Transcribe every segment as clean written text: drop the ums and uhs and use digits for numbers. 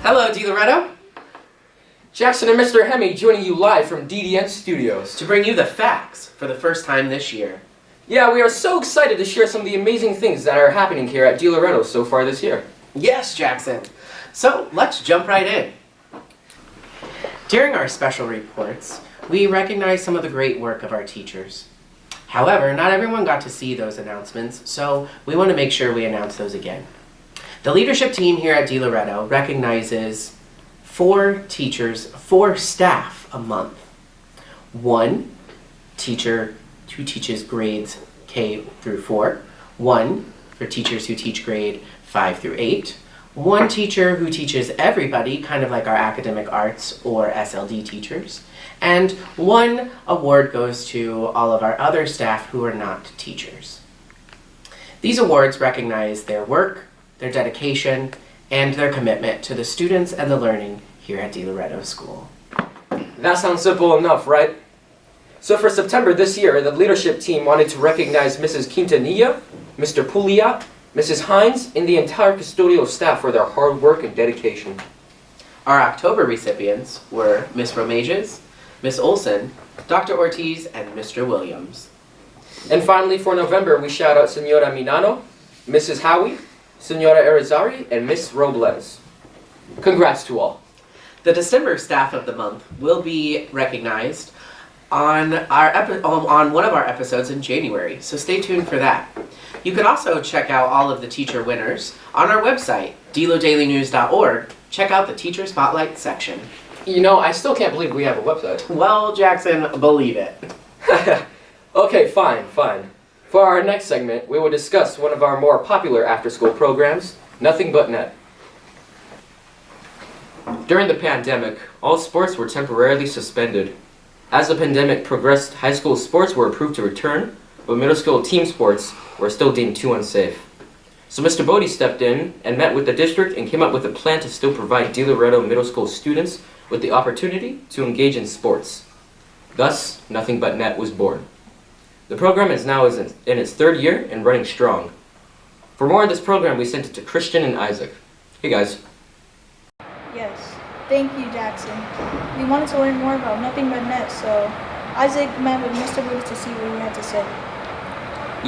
Hello, DiLo. Jackson and Mr. Hemi joining you live from DDN Studios To bring you the facts for the first time this year. Yeah, we are so excited to share some of the amazing things that are happening here at DiLo so far this year. Yes, Jackson. So let's jump right in. During our special reports, we recognize some of the great work of our teachers. However, not everyone got to see those announcements, so we want to make sure we announce those again. The leadership team here at DiLo recognizes 4 staff a month. 1 teacher who teaches grades K through 4, 1 for teachers who teach grade 5 through 8, 1 teacher who teaches everybody, kind of like our academic arts or SLD teachers, and 1 award goes to all of our other staff who are not teachers. These awards recognize their work, their dedication, and their commitment to the students and the learning here at DiLo School. That sounds simple enough, right? So for September this year, the leadership team wanted to recognize Mrs. Quintanilla, Mr. Pulia, Mrs. Hines, and the entire custodial staff for their hard work and dedication. Our October recipients were Ms. Romages, Ms. Olson, Dr. Ortiz, and Mr. Williams. And finally, for November, we shout out Senora Minano, Mrs. Howie, Senora Arizari, and Ms. Robles. Congrats to all. The December staff of the month will be recognized on one of our episodes in January, so stay tuned for that. You can also check out all of the teacher winners on our website, dilodailynews.org. Check out the Teacher Spotlight section. You know, I still can't believe we have a website. Well, Jackson, believe it. Okay, fine. For our next segment, we will discuss one of our more popular after-school programs, Nothing But Net. During the pandemic, all sports were temporarily suspended. As the pandemic progressed, high school sports were approved to return, but middle school team sports were still deemed too unsafe. So Mr. Bodie stepped in and met with the district and came up with a plan to still provide DiLo middle school students with the opportunity to engage in sports. Thus, Nothing But Net was born. The program is now in its 3rd year and running strong. For more on this program, we sent it to Christian and Isaac. Hey guys. Yes, thank you, Jackson. We wanted to learn more about Nothing But Net, so Isaac met with Mr. Bodie to see what he had to say.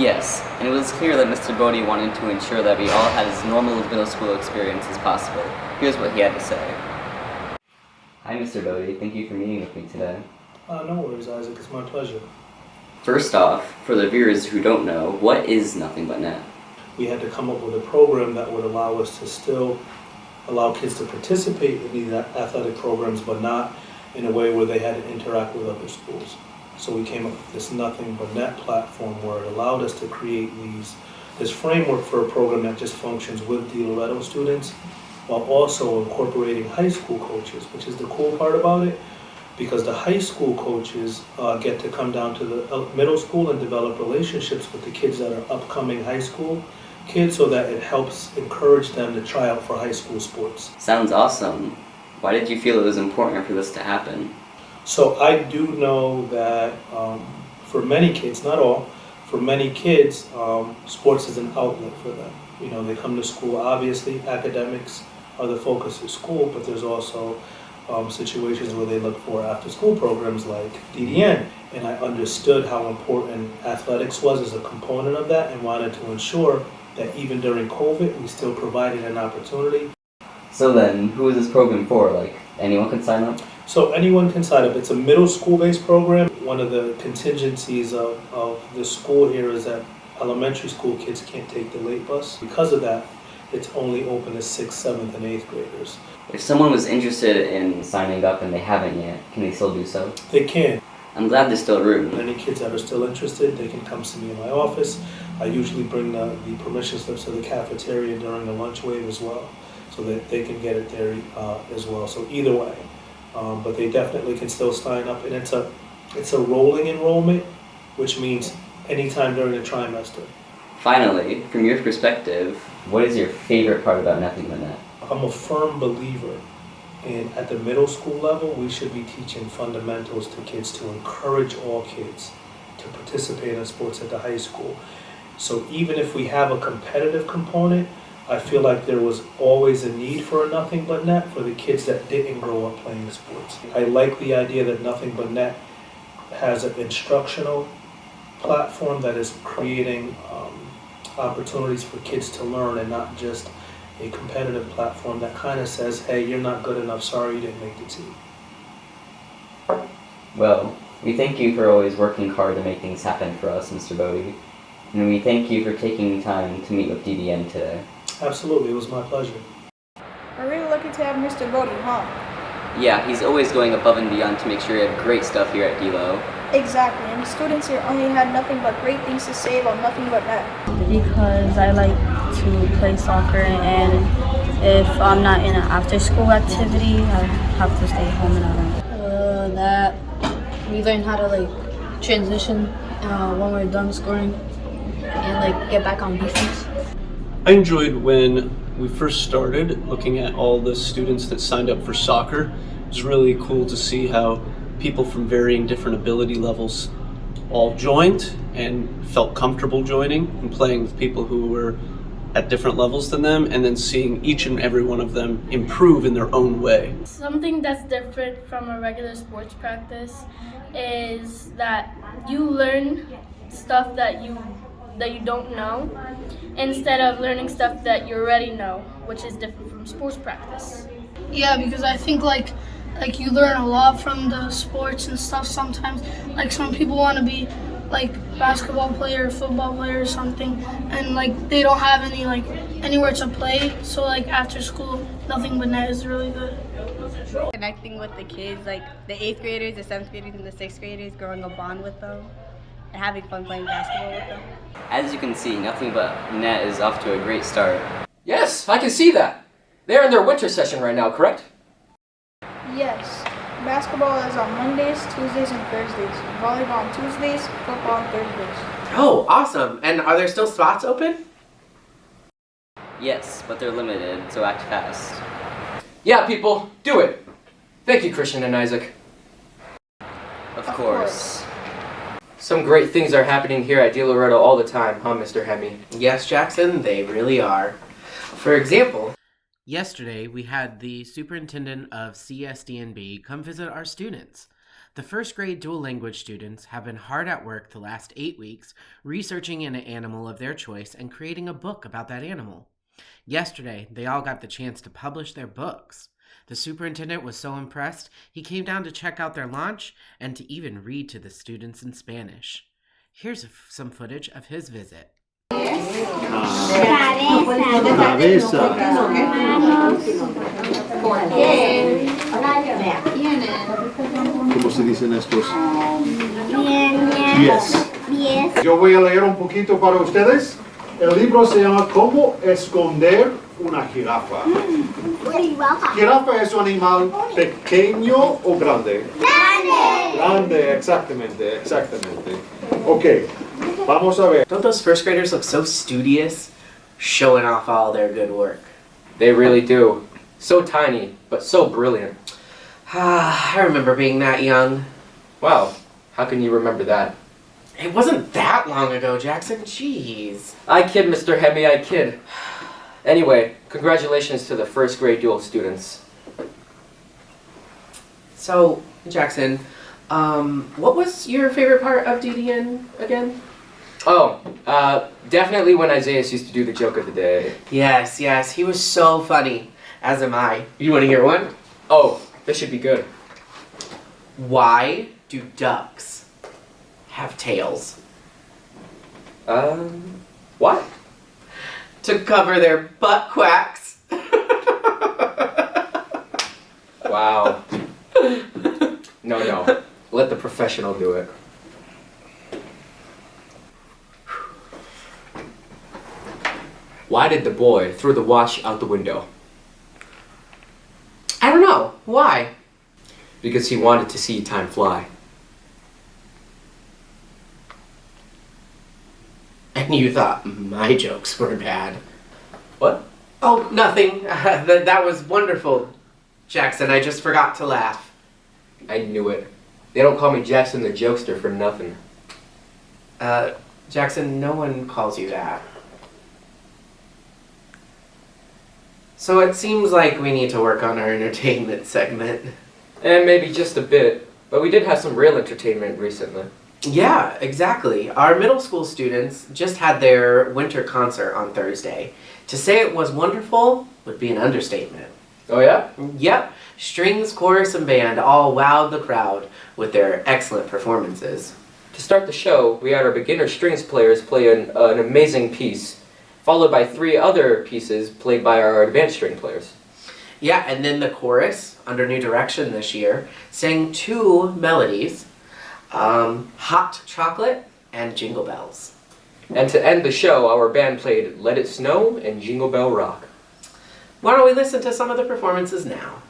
Yes, and it was clear that Mr. Bodie wanted to ensure that we all had as normal middle school experience as possible. Here's what he had to say. Hi, Mr. Bodie. Thank you for meeting with me today. No worries, Isaac. It's my pleasure. First off, for the viewers who don't know, what is Nothing But Net? We had to come up with a program that would allow us to still allow kids to participate in these athletic programs, but not in a way where they had to interact with other schools. So we came up with this Nothing But Net platform where it allowed us to create this framework for a program that just functions with DiLo students, while also incorporating high school coaches, which is the cool part about it, because the high school coaches get to come down to the middle school and develop relationships with the kids that are upcoming high school kids, so that it helps encourage them to try out for high school sports. Sounds awesome. Why did you feel it was important for this to happen? So I do know that for many kids, not all, for many kids, sports is an outlet for them. You know, they come to school, obviously academics are the focus of school, but there's also situations where they look for after-school programs like DDN. And I understood how important athletics was as a component of that and wanted to ensure that even during COVID, we still provided an opportunity. So then, who is this program for? Like, anyone can sign up? So anyone can sign up. It's a middle school-based program. One of the contingencies of the school here is that elementary school kids can't take the late bus. Because of that, it's only open to 6th, 7th, and 8th graders. If someone was interested in signing up and they haven't yet, can they still do so? They can. I'm glad there's still room. Any kids that are still interested, they can come see me in my office. I usually bring the permission slips to the cafeteria during the lunch wave as well, so that they can get it there as well. So either way, but they definitely can still sign up, and it's a rolling enrollment, which means anytime during the trimester. Finally, from your perspective, what is your favorite part about Nothing But Net? I'm a firm believer in at the middle school level, we should be teaching fundamentals to kids to encourage all kids to participate in sports at the high school. So even if we have a competitive component, I feel like there was always a need for a Nothing But Net for the kids that didn't grow up playing sports. I like the idea that Nothing But Net has an instructional platform that is creating opportunities for kids to learn and not just a competitive platform that kind of says, hey, you're not good enough, sorry you didn't make the team. Well, we thank you for always working hard to make things happen for us, Mr. Bodie. And we thank you for taking time to meet with DDN today. Absolutely, it was my pleasure. We're really lucky to have Mr. Bodie, huh? Yeah, he's always going above and beyond to make sure we have great stuff here at DiLo. Exactly, and the students here only had nothing but great things to say about Nothing But Net. Because I like to play soccer, and if I'm not in an after-school activity, I have to stay home and out. That we learn how to like transition when we're done scoring and like get back on defense. I enjoyed when we first started looking at all the students that signed up for soccer. It was really cool to see how people from varying different ability levels all joined and felt comfortable joining and playing with people who were at different levels than them, and then seeing each and every one of them improve in their own way. Something that's different from a regular sports practice is that you learn stuff that you don't know instead of learning stuff that you already know, which is different from sports practice. Yeah, because I think like you learn a lot from the sports and stuff sometimes. Like some people want to be like basketball player, football player or something, and like they don't have any like anywhere to play. So like after school, Nothing But Net is really good. Connecting with the kids, like the 8th graders, the 7th graders, and the 6th graders, growing a bond with them, and having fun playing basketball with them. As you can see, Nothing But Net is off to a great start. Yes, I can see that. They're in their winter session right now, correct? Yes. Basketball is on Mondays, Tuesdays, and Thursdays. Volleyball on Tuesdays, football on Thursdays. Oh, awesome. And are there still spots open? Yes, but they're limited, so act fast. Yeah, people, do it. Thank you, Christian and Isaac. Of course. Some great things are happening here at DiLo all the time, huh, Mr. Hemi? Yes, Jackson, they really are. For example, yesterday we had the superintendent of CSDNB come visit our students. The first grade dual language students have been hard at work the last 8 weeks researching an animal of their choice and creating a book about that animal. Yesterday, they all got the chance to publish their books. The superintendent was so impressed, he came down to check out their launch and to even read to the students in Spanish. Here's some footage of his visit. ¿Cómo se dicen estos? Pies. Yo voy a leer un poquito para ustedes. El libro se llama ¿Cómo esconder una jirafa? Jirafa es un animal pequeño o grande. Grande. Grande, exactamente. Ok, vamos a ver. Don't those first graders look so studious, showing off all their good work? They really do. So tiny, but so brilliant. I remember being that young. Wow, how can you remember that? It wasn't that long ago, Jackson. Jeez. I kid, Mr. Hemi, I kid. Anyway, congratulations to the first grade dual students. So, Jackson, what was your favorite part of DDN again? Oh, definitely when Isaiah used to do the joke of the day. Yes, he was so funny. As am I. You want to hear one? Oh, this should be good. Why do ducks have tails? What? To cover their butt quacks. Wow. No. Let the professional do it. Why did the boy throw the watch out the window? I don't know. Why? Because he wanted to see time fly. And you thought my jokes were bad. What? Oh, nothing. That was wonderful, Jackson. I just forgot to laugh. I knew it. They don't call me Jackson the Jokester for nothing. Jackson, no one calls you that. So it seems like we need to work on our entertainment segment. And maybe just a bit, but we did have some real entertainment recently. Yeah, exactly. Our middle school students just had their winter concert on Thursday. To say it was wonderful would be an understatement. Oh yeah? Yep, strings, chorus, and band all wowed the crowd with their excellent performances. To start the show, we had our beginner strings players play an amazing piece, followed by 3 other pieces played by our advanced string players. Yeah, and then the chorus, under new direction this year, sang 2 melodies, Hot Chocolate and Jingle Bells. And to end the show, our band played Let It Snow and Jingle Bell Rock. Why don't we listen to some of the performances now?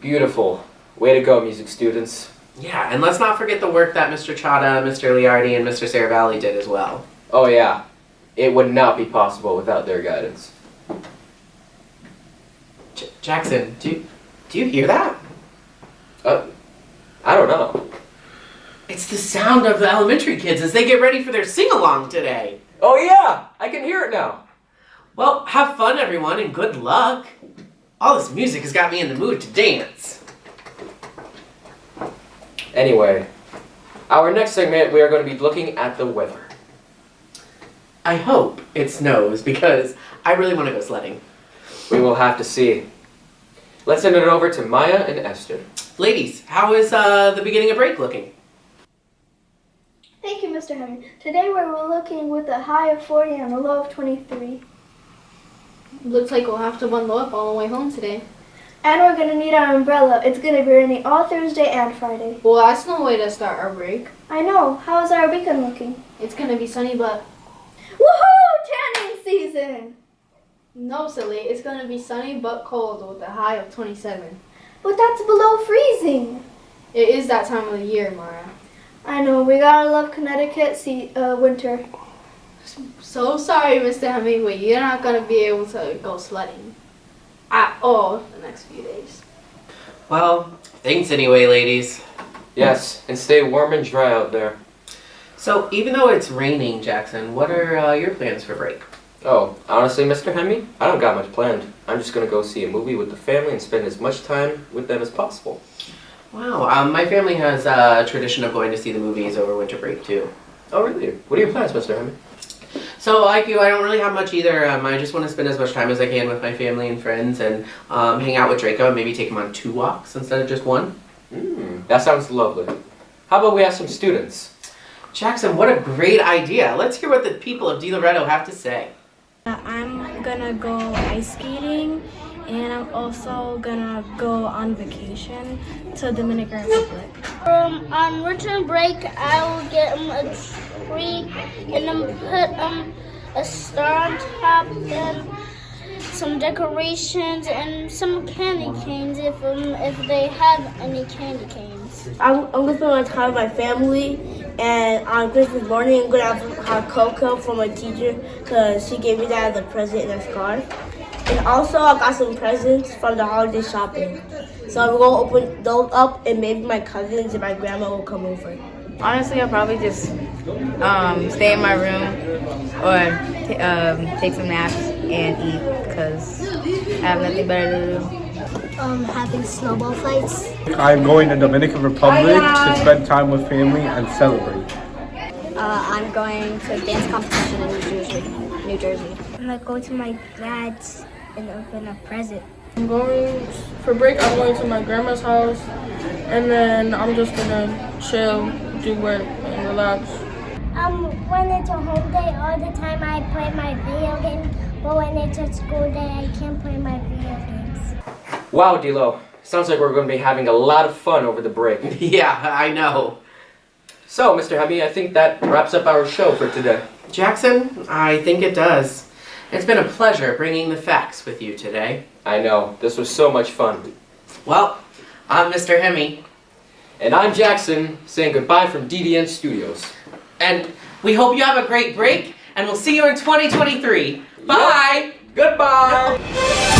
Beautiful. Way to go, music students. Yeah, and let's not forget the work that Mr. Chada, Mr. Liardi, and Mr. Saravalli did as well. Oh yeah, it would not be possible without their guidance. Jackson, do you hear that? I don't know. It's the sound of the elementary kids as they get ready for their sing-along today. Oh yeah, I can hear it now. Well, have fun everyone and good luck. All this music has got me in the mood to dance. Anyway, our next segment we are going to be looking at the weather. I hope it snows because I really want to go sledding. We will have to see. Let's send it over to Maya and Esther. Ladies, how is the beginning of break looking? Thank you, Mr. Hemming. Today we're looking with a high of 40 and a low of 23. Looks like we'll have to bundle up all the way home today. And we're going to need our umbrella. It's going to be raining all Thursday and Friday. Well, that's no way to start our break. I know. How is our weekend looking? It's going to be sunny, but... Woohoo! Tanning season! No, silly. It's going to be sunny but cold with a high of 27. But that's below freezing. It is that time of the year, Mara. I know. We gotta love Connecticut winter. So sorry, Mr. Hemming, but you're not going to be able to go sledding at all the next few days. Well, thanks anyway, ladies. Yes, and stay warm and dry out there. So, even though it's raining, Jackson, what are your plans for break? Oh, honestly, Mr. Hemming, I don't got much planned. I'm just going to go see a movie with the family and spend as much time with them as possible. Wow, my family has a tradition of going to see the movies over winter break, too. Oh, really? What are your plans, Mr. Hemming? So, like you, I don't really have much either. I just want to spend as much time as I can with my family and friends and hang out with Draco and maybe take him on 2 walks instead of just 1. That sounds lovely. How about we have some students? Jackson, what a great idea. Let's hear what the people of DiLo have to say. I'm gonna go ice skating, and I'm also gonna go on vacation to Dominican Republic. On winter break, I will get a tree and then put a star on top and some decorations and some candy canes if they have any candy canes. I'm gonna spend my time with my family, and on Christmas morning I'm gonna have hot cocoa from my teacher because she gave me that as a present in a scarf. And also I got some presents from the holiday shopping. So we're gonna open those up and maybe my cousins and my grandma will come over. Honestly, I'll probably just stay in my room or take some naps and eat because I have nothing better to do. Having snowball fights. I'm going to Dominican Republic to spend time with family and celebrate. I'm going to a dance competition in New Jersey. I'm gonna go to my dad's and open a present. I'm going for break. I'm going to my grandma's house, and then I'm just gonna chill, do work, and relax. When it's a home day, all the time I play my video games, but when it's a school day, I can't play my video games. Wow, DiLo. Sounds like we're going to be having a lot of fun over the break. Yeah, I know. So, Mr. Hemi, I think that wraps up our show for today. Jackson, I think it does. It's been a pleasure bringing the facts with you today. I know. This was so much fun. Well, I'm Mr. Hemi. And I'm Jackson, saying goodbye from DDN Studios. And we hope you have a great break, and we'll see you in 2023. Bye! Yep. Goodbye!